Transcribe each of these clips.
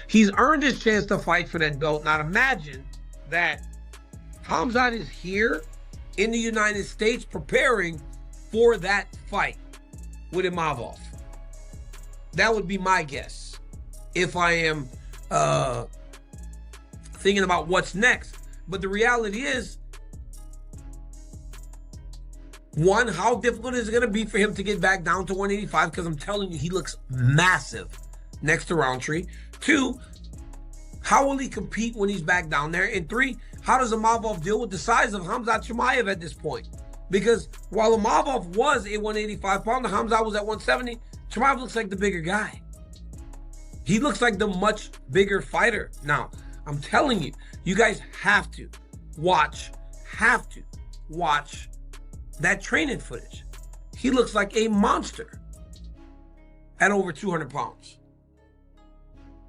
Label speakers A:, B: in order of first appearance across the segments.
A: He's earned his chance to fight for that belt. Now imagine that Khamzat is here in the United States preparing for that fight with Imavov. That would be my guess if I am thinking about what's next. But the reality is, one, how difficult is it going to be for him to get back down to 185? Because I'm telling you, he looks massive next to Roundtree. Two, how will he compete when he's back down there? And three, how does Imavov deal with the size of Khamzat Chimaev at this point? Because while Imavov was a 185 pounder, Khamzat was at 170, Chimaev looks like the bigger guy. He looks like the much bigger fighter. Now, I'm telling you, you guys have to watch that training footage. He looks like a monster at over 200 pounds.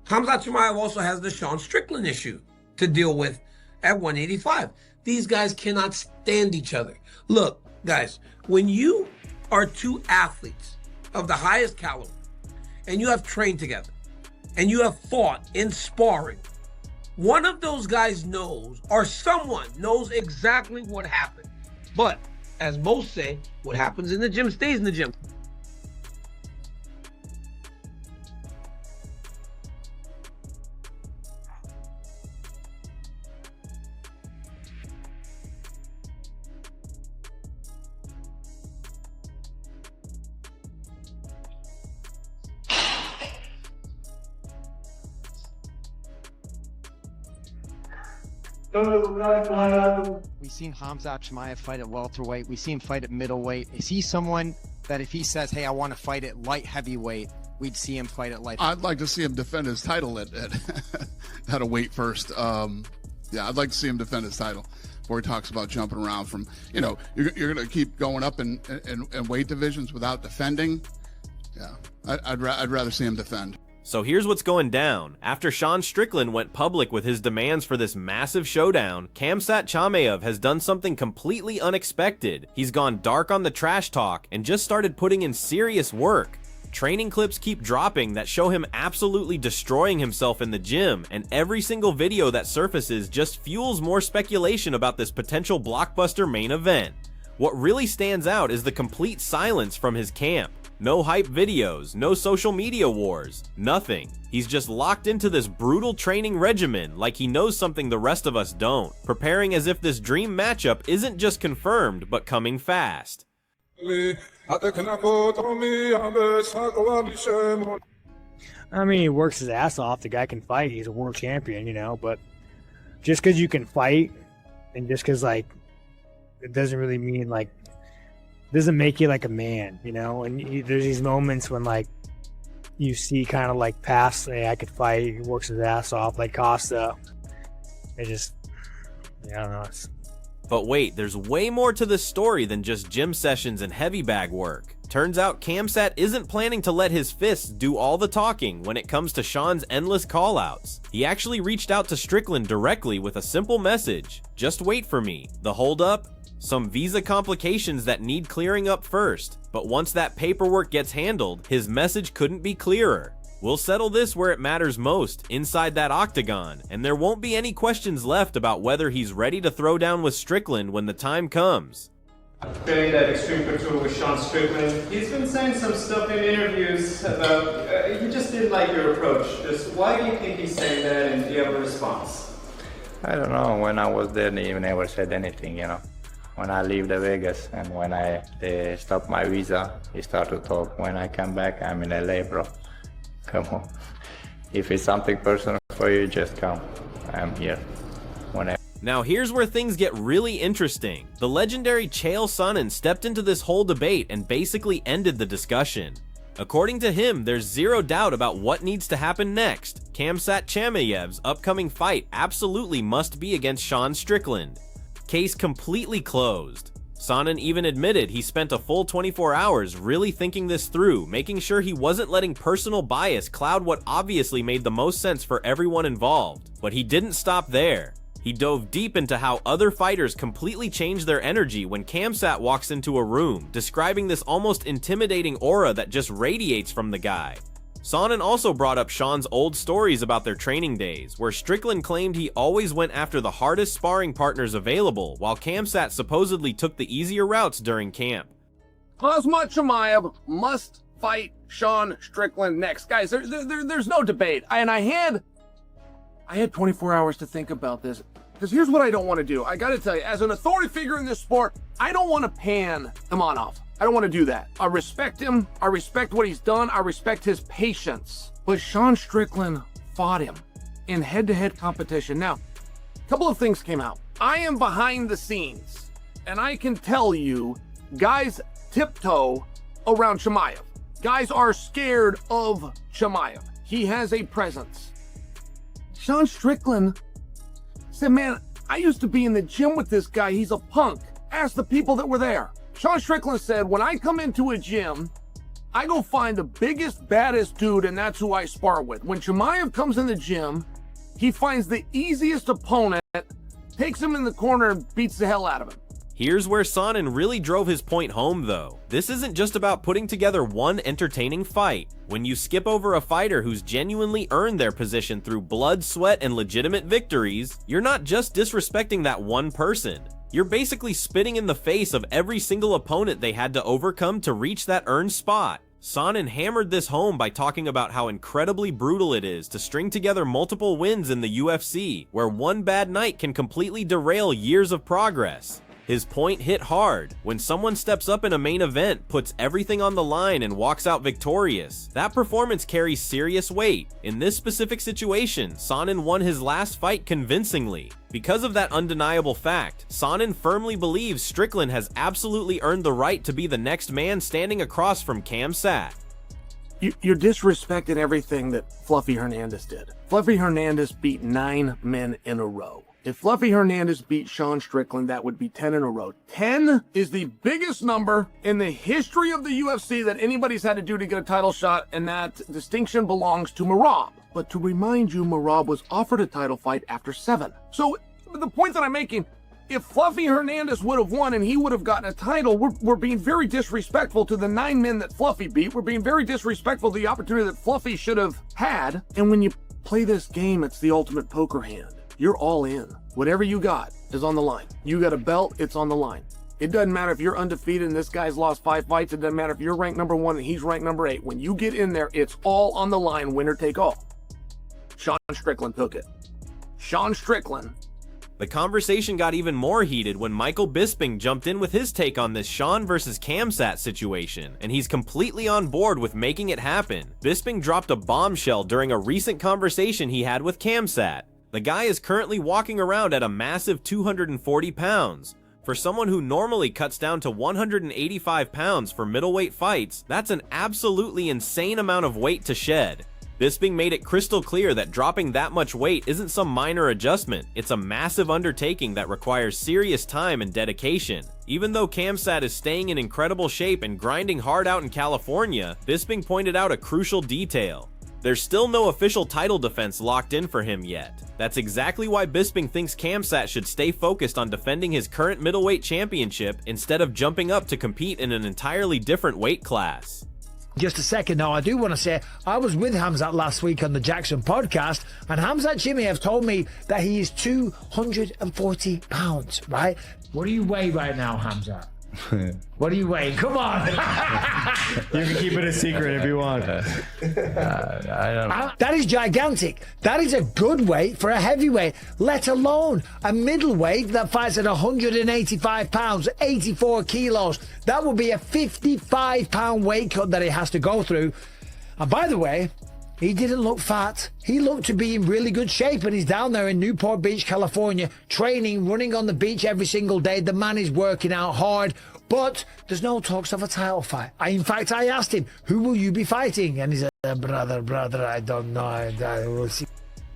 A: Khamzat Chimaev also has the Sean Strickland issue to deal with at 185. These guys cannot stand each other. Look, guys, when you are two athletes of the highest caliber and you have trained together and you have fought in sparring, one of those guys knows, or someone knows exactly what happened. But as most say, what happens in the gym stays in the gym.
B: We've seen Khamzat Chimaev fight at welterweight. We've seen him fight at middleweight. Is he someone that if he says, hey, I want to fight at light heavyweight, we'd see him fight at light heavyweight?
C: I'd like to see him defend his title at a weight first. Yeah, I'd like to see him defend his title before he talks about jumping around from, you know, you're going to keep going up in weight divisions without defending. Yeah, I'd rather see him defend.
D: So here's what's going down. After Sean Strickland went public with his demands for this massive showdown, Khamzat Chimaev has done something completely unexpected. He's gone dark on the trash talk and just started putting in serious work. Training clips keep dropping that show him absolutely destroying himself in the gym, and every single video that surfaces just fuels more speculation about this potential blockbuster main event. What really stands out is the complete silence from his camp. No hype videos, no social media wars, nothing. He's just locked into this brutal training regimen like he knows something the rest of us don't, preparing as if this dream matchup isn't just confirmed, but coming fast.
E: I
F: mean, he works his ass off. The guy can fight. He's a world champion, you know, but just because you can fight and just because, like, it doesn't really mean, like, doesn't make you like a man, you know. And there's these moments when, like, you see kind of like past, hey, I could fight. He works his ass off, like Costa. It just, yeah, I don't know.
D: But wait, there's way more to this story than just gym sessions and heavy bag work. Turns out Khamzat isn't planning to let his fists do all the talking when it comes to Sean's endless callouts. He actually reached out to Strickland directly with a simple message: just wait for me. The holdup? Some visa complications that need clearing up first. But once that paperwork gets handled, his message couldn't be clearer. We'll settle this where it matters most, inside that octagon, and there won't be any questions left about whether he's ready to throw down with Strickland when the time comes.
E: Training that extreme couture with Sean Strickland. He's been saying some stuff in interviews about he just didn't like your approach. Just why do you think he's saying that, and do you have a response?
G: I don't know. When I was there, he never said anything, you know. When I leave the Vegas and when I stop my visa, he started to talk. When I come back, I'm in LA, bro. Come on. If it's something personal for you, just come. I'm here. Whenever.
D: Now here's where things get really interesting. The legendary Chael Sonnen stepped into this whole debate and basically ended the discussion. According to him, there's zero doubt about what needs to happen next. Khamzat Chimaev's upcoming fight absolutely must be against Sean Strickland. Case completely closed. Sonnen even admitted he spent a full 24 hours really thinking this through, making sure he wasn't letting personal bias cloud what obviously made the most sense for everyone involved. But he didn't stop there. He dove deep into how other fighters completely change their energy when Khamzat walks into a room, describing this almost intimidating aura that just radiates from the guy. Sonnen also brought up Sean's old stories about their training days, where Strickland claimed he always went after the hardest sparring partners available, while Khamzat supposedly took the easier routes during camp.
H: Khamzat Chimaev must fight Sean Strickland next. Guys, there's no debate. And I had 24 hours to think about this. Because here's what I don't want to do. I got to tell you, as an authority figure in this sport, I don't want to pan Imanov. I don't want to do that. I respect him. I respect what he's done. I respect his patience. But Sean Strickland fought him in head-to-head competition. Now, a couple of things came out. I am behind the scenes, and I can tell you, guys tiptoe around Chimaev. Guys are scared of Chimaev. He has a presence. Sean Strickland said, man, I used to be in the gym with this guy. He's a punk. Ask the people that were there. Sean Strickland said, when I come into a gym, I go find the biggest, baddest dude, and that's who I spar with. When Chimaev comes in the gym, he finds the easiest opponent, takes him in the corner, and beats the hell out of him.
D: Here's where Sonnen really drove his point home though. This isn't just about putting together one entertaining fight. When you skip over a fighter who's genuinely earned their position through blood, sweat, and legitimate victories, you're not just disrespecting that one person. You're basically spitting in the face of every single opponent they had to overcome to reach that earned spot. Sonnen hammered this home by talking about how incredibly brutal it is to string together multiple wins in the UFC, where one bad night can completely derail years of progress. His point hit hard. When someone steps up in a main event, puts everything on the line, and walks out victorious, that performance carries serious weight. In this specific situation, Sonnen won his last fight convincingly. Because of that undeniable fact, Sonnen firmly believes Strickland has absolutely earned the right to be the next man standing across from Khamzat.
H: You're disrespecting everything that Fluffy Hernandez did. Fluffy Hernandez beat 9 men in a row. If Fluffy Hernandez beat Sean Strickland, that would be 10 in a row. 10 is the biggest number in the history of the UFC that anybody's had to do to get a title shot, and that distinction belongs to Merab. But to remind you, Merab was offered a title fight after 7. So the point that I'm making, if Fluffy Hernandez would have won and he would have gotten a title, we're being very disrespectful to the 9 men that Fluffy beat. We're being very disrespectful to the opportunity that Fluffy should have had. And when you play this game, it's the ultimate poker hand. You're all in. Whatever you got is on the line. You got a belt, it's on the line. It doesn't matter if you're undefeated and this guy's lost 5 fights. It doesn't matter if you're ranked number 1 and he's ranked number 8. When you get in there, it's all on the line, winner take all. Sean Strickland took it. Sean Strickland.
D: The conversation got even more heated when Michael Bisping jumped in with his take on this Sean versus Khamzat situation, and he's completely on board with making it happen. Bisping dropped a bombshell during a recent conversation he had with Khamzat. The guy is currently walking around at a massive 240 pounds. For someone who normally cuts down to 185 pounds for middleweight fights, that's an absolutely insane amount of weight to shed. Bisping made it crystal clear that dropping that much weight isn't some minor adjustment, it's a massive undertaking that requires serious time and dedication. Even though Khamzat is staying in incredible shape and grinding hard out in California, Bisping pointed out a crucial detail. There's still no official title defense locked in for him yet. That's exactly why Bisping thinks Khamzat should stay focused on defending his current middleweight championship instead of jumping up to compete in an entirely different weight class.
I: Just a second now, I do want to say, I was with Khamzat last week on the Jackson podcast, and Khamzat Chimaev told me that he is 240 pounds, right? What do you weigh right now, Khamzat? What do you weigh? Come on.
J: You can keep it a secret if you want.
G: I don't know.
I: That is gigantic. That is a good weight for a heavyweight, let alone a middleweight that fights at 185 pounds, 84 kilos. That would be a 55-pound weight cut that he has to go through. And by the way, he didn't look fat. He looked to be in really good shape, and he's down there in Newport Beach, California, training, running on the beach every single day. The man is working out hard, but there's no talks of a title fight. In fact, I asked him, who will you be fighting? And he said, brother, I don't know. I will see.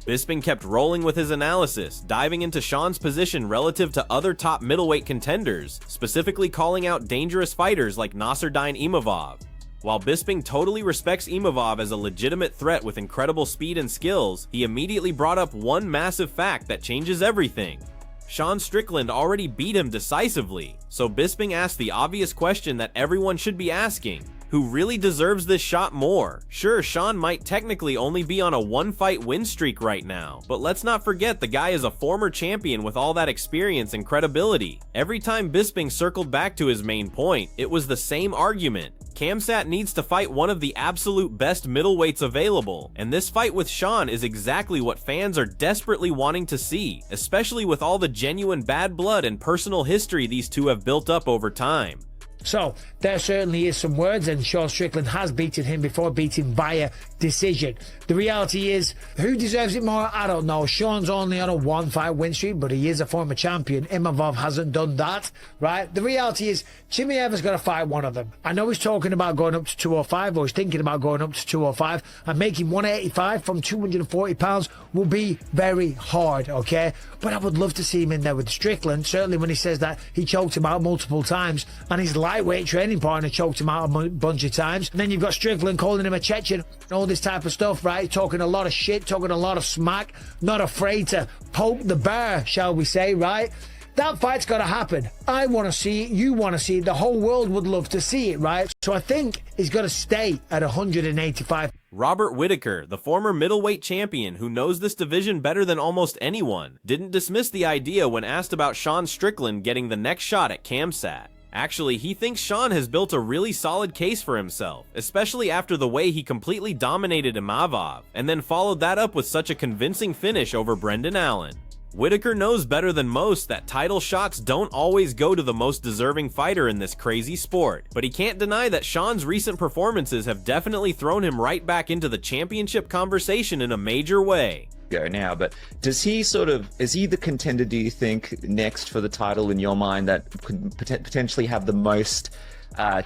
D: Bisping kept rolling with his analysis, diving into Sean's position relative to other top middleweight contenders, specifically calling out dangerous fighters like Nasruddin Imavov. While Bisping totally respects Imavov as a legitimate threat with incredible speed and skills, he immediately brought up one massive fact that changes everything. Sean Strickland already beat him decisively, so Bisping asked the obvious question that everyone should be asking: who really deserves this shot more? Sure, Sean might technically only be on a one-fight win streak right now, but let's not forget the guy is a former champion with all that experience and credibility. Every time Bisping circled back to his main point, it was the same argument. Khamzat needs to fight one of the absolute best middleweights available, and this fight with Sean is exactly what fans are desperately wanting to see, especially with all the genuine bad blood and personal history these two have built up over time.
I: So, there certainly is some words, and Sean Strickland has beaten him before, beating via decision. The reality is, who deserves it more? I don't know. Sean's only on a one-fight win streak, but he is a former champion. Imavov hasn't done that, right? The reality is, Chimaev has got to fight one of them. I know he's talking about going up to 205, or he's thinking about going up to 205, and making 185 from 240 pounds will be very hard, okay? But I would love to see him in there with Strickland, certainly when he says that he choked him out multiple times, and his lightweight training partner choked him out a bunch of times. And then you've got Strickland calling him a Chechen, and all this type of stuff, right? Talking a lot of shit, talking a lot of smack, not afraid to poke the bear, shall we say, right? That fight's got to happen. I want to see it. You want to see it. The whole world would love to see it, right? So I think he's got to stay at 185.
D: Robert Whittaker, the former middleweight champion who knows this division better than almost anyone, didn't dismiss the idea when asked about Sean Strickland getting the next shot at Khamzat. Actually, he thinks Sean has built a really solid case for himself, especially after the way he completely dominated Imavov, and then followed that up with such a convincing finish over Brendan Allen. Whittaker knows better than most that title shots don't always go to the most deserving fighter in this crazy sport, but he can't deny that Sean's recent performances have definitely thrown him right back into the championship conversation in a major way.
K: Go now, but is he the contender, do you think, next for the title in your mind, that could potentially have the most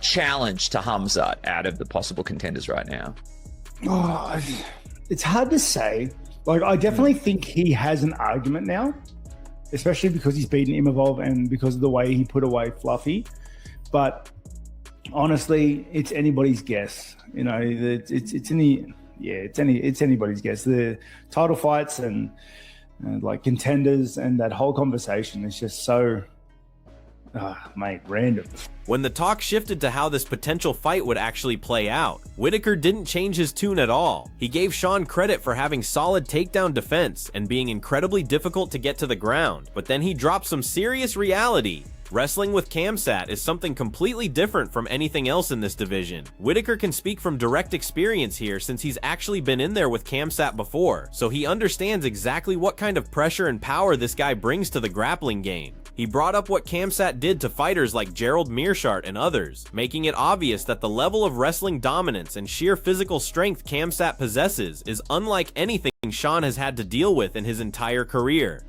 K: challenge to Khamzat out of the possible contenders right now?
J: Oh, it's hard to say. Like, I definitely think he has an argument now, especially because he's beaten Imavov and because of the way he put away Fluffy. But honestly, it's anybody's guess. You know, it's anybody's guess. The title fights and like contenders and that whole conversation is just so, random.
D: When the talk shifted to how this potential fight would actually play out, Whittaker didn't change his tune at all. He gave Sean credit for having solid takedown defense and being incredibly difficult to get to the ground, but then he dropped some serious reality. Wrestling with Khamzat is something completely different from anything else in this division. Whittaker can speak from direct experience here since he's actually been in there with Khamzat before, so he understands exactly what kind of pressure and power this guy brings to the grappling game. He brought up what Khamzat did to fighters like Gerald Meerschaert and others, making it obvious that the level of wrestling dominance and sheer physical strength Khamzat possesses is unlike anything Sean has had to deal with in his entire career.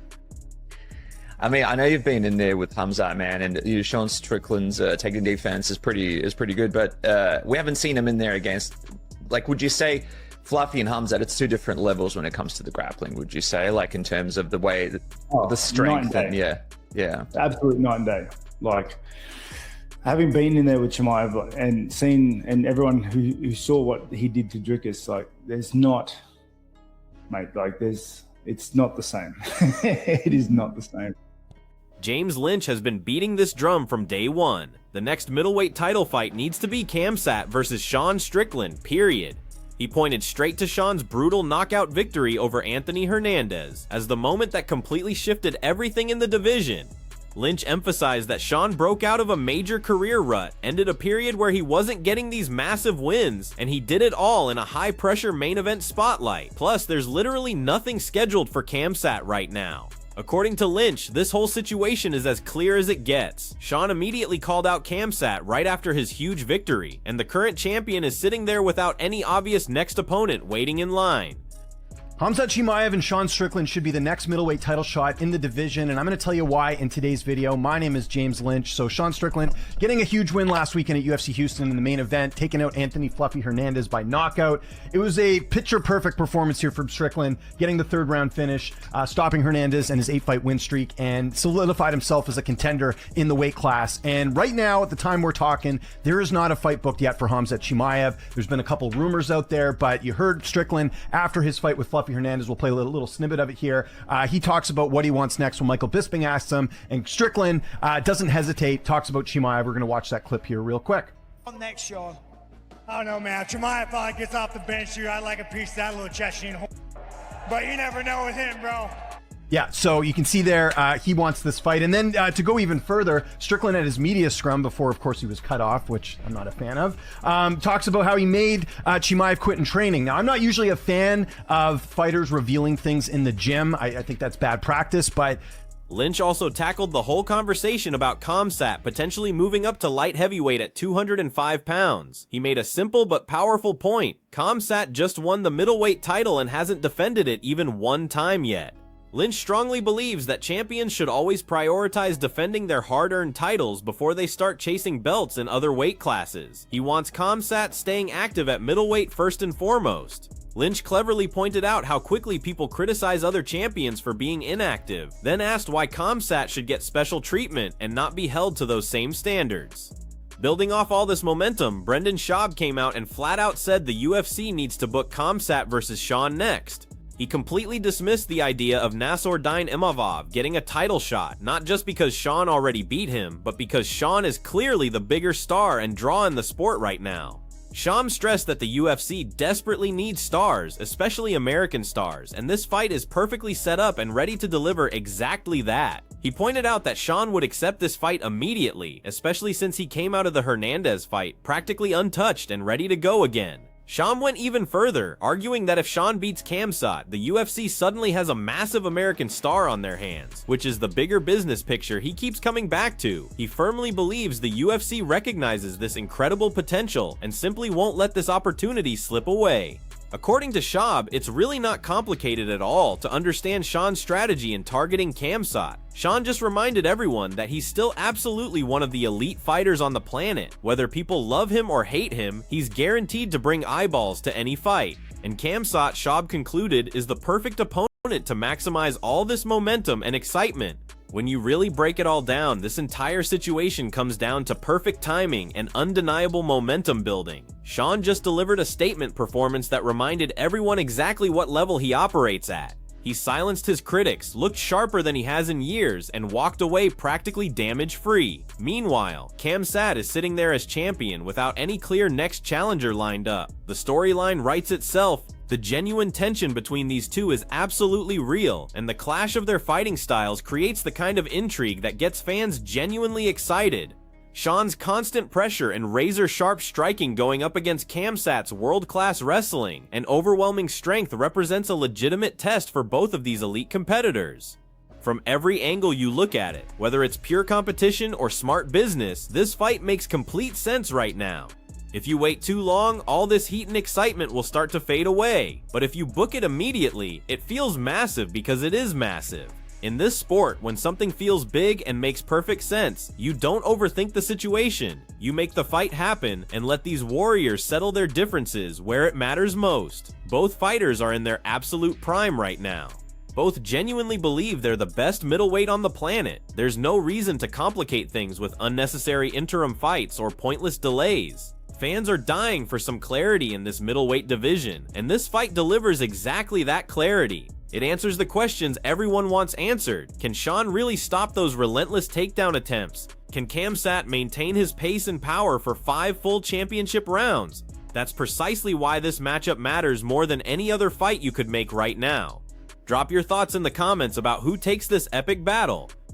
K: I mean, I know you've been in there with Khamzat, man, and Sean Strickland's taking defense is pretty good, but we haven't seen him in there against, like, would you say Fluffy and Khamzat, it's two different levels when it comes to the grappling, would you say, like in terms of the way, the strength and yeah.
J: Absolute night and day. Like, having been in there with Chimaev and seen, and everyone who saw what he did to Dricus, like, it's not the same. It is not the same.
D: James Lynch has been beating this drum from day one. The next middleweight title fight needs to be Khamzat versus Sean Strickland, period. He pointed straight to Sean's brutal knockout victory over Anthony Hernandez as the moment that completely shifted everything in the division. Lynch emphasized that Sean broke out of a major career rut, ended a period where he wasn't getting these massive wins, and he did it all in a high-pressure main event spotlight. Plus, there's literally nothing scheduled for Khamzat right now. According to Lynch, this whole situation is as clear as it gets. Sean immediately called out Khamzat right after his huge victory, and the current champion is sitting there without any obvious next opponent waiting in line.
L: Khamzat Chimaev and Sean Strickland should be the next middleweight title shot in the division, and I'm going to tell you why in today's video. My name is James Lynch. So Sean Strickland getting a huge win last weekend at UFC Houston in the main event, taking out Anthony Fluffy Hernandez by knockout. It was a picture-perfect performance here from Strickland, getting the third round finish, stopping Hernandez and his 8-fight win streak, and solidified himself as a contender in the weight class. And right now, at the time we're talking, there is not a fight booked yet for Khamzat Chimaev. There's been a couple rumors out there, but you heard Strickland after his fight with Fluffy Hernandez. We'll play a little snippet of it here. He talks about what he wants next when Michael Bisping asks him, and Strickland doesn't hesitate, talks about Chimaev. We're going to watch that clip here real quick.
M: Next, Sean. I don't know, man. Chimaev probably gets off the bench here. I'd like a piece of that little Chechen. But you never know with him, bro.
L: Yeah, so you can see there, he wants this fight. And then to go even further, Strickland at his media scrum before, of course, he was cut off, which I'm not a fan of, talks about how he made Chimaev quit in training. Now, I'm not usually a fan of fighters revealing things in the gym. I think that's bad practice, but
D: Lynch also tackled the whole conversation about Khamzat potentially moving up to light heavyweight at 205 pounds. He made a simple but powerful point. Khamzat just won the middleweight title and hasn't defended it even one time yet. Lynch strongly believes that champions should always prioritize defending their hard-earned titles before they start chasing belts in other weight classes. He wants Khamzat staying active at middleweight first and foremost. Lynch cleverly pointed out how quickly people criticize other champions for being inactive, then asked why Khamzat should get special treatment and not be held to those same standards. Building off all this momentum, Brendan Schaub came out and flat out said the UFC needs to book Khamzat versus Sean next. He completely dismissed the idea of Nassourdine Imavov getting a title shot, not just because Sean already beat him, but because Sean is clearly the bigger star and draw in the sport right now. Schaub stressed that the UFC desperately needs stars, especially American stars, and this fight is perfectly set up and ready to deliver exactly that. He pointed out that Sean would accept this fight immediately, especially since he came out of the Hernandez fight practically untouched and ready to go again. Schaub went even further, arguing that if Sean beats Khamzat, the UFC suddenly has a massive American star on their hands, which is the bigger business picture he keeps coming back to. He firmly believes the UFC recognizes this incredible potential and simply won't let this opportunity slip away. According to Schaub, it's really not complicated at all to understand Sean's strategy in targeting Khamzat. Sean just reminded everyone that he's still absolutely one of the elite fighters on the planet. Whether people love him or hate him, he's guaranteed to bring eyeballs to any fight. And Khamzat, Schaub concluded, is the perfect opponent to maximize all this momentum and excitement. When you really break it all down, this entire situation comes down to perfect timing and undeniable momentum building. Sean just delivered a statement performance that reminded everyone exactly what level he operates at. He silenced his critics, looked sharper than he has in years, and walked away practically damage-free. Meanwhile, Khamzat is sitting there as champion without any clear next challenger lined up. The storyline writes itself. The genuine tension between these two is absolutely real, and the clash of their fighting styles creates the kind of intrigue that gets fans genuinely excited. Sean's constant pressure and razor-sharp striking going up against Khamzat's world-class wrestling and overwhelming strength represents a legitimate test for both of these elite competitors. From every angle you look at it, whether it's pure competition or smart business, this fight makes complete sense right now. If you wait too long, all this heat and excitement will start to fade away. But if you book it immediately, it feels massive because it is massive. In this sport, when something feels big and makes perfect sense, you don't overthink the situation. You make the fight happen and let these warriors settle their differences where it matters most. Both fighters are in their absolute prime right now. Both genuinely believe they're the best middleweight on the planet. There's no reason to complicate things with unnecessary interim fights or pointless delays. Fans are dying for some clarity in this middleweight division, and this fight delivers exactly that clarity. It answers the questions everyone wants answered. Can Sean really stop those relentless takedown attempts? Can Khamzat maintain his pace and power for 5 full championship rounds? That's precisely why this matchup matters more than any other fight you could make right now. Drop your thoughts in the comments about who takes this epic battle.